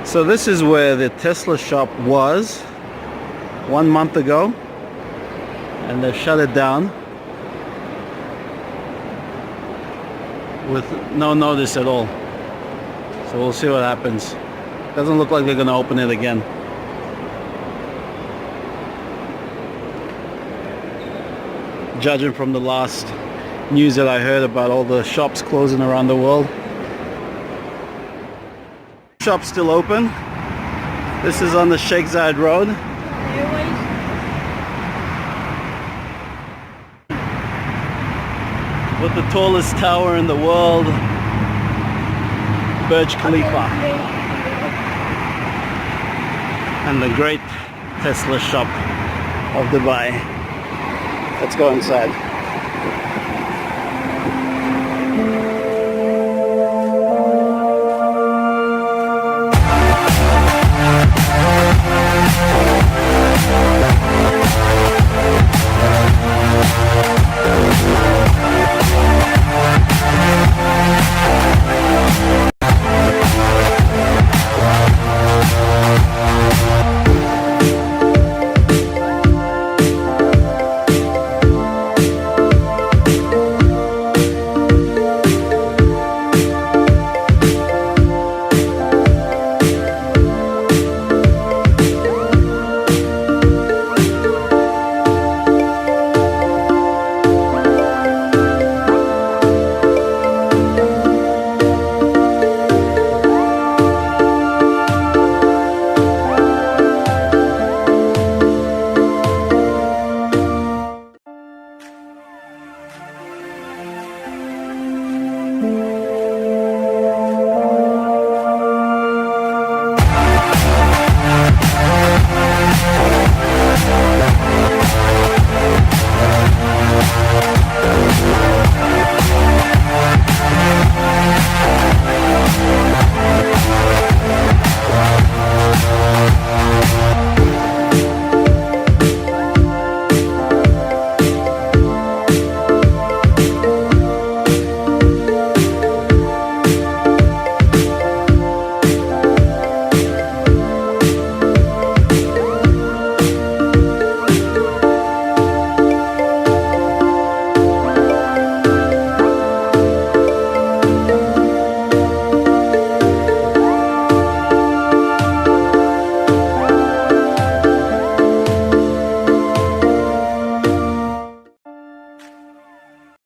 So this is where the Tesla shop was 1 month ago, and they've shut it down with no notice at all. So we'll see what happens. Doesn't look like they're gonna open it again. Judging from the last news that I heard about all the shops closing around the world. Shop's still open. This is on the Sheikh Zayed Road. With the tallest tower in the world, Burj Khalifa. And the great Tesla shop of Dubai. Let's go inside.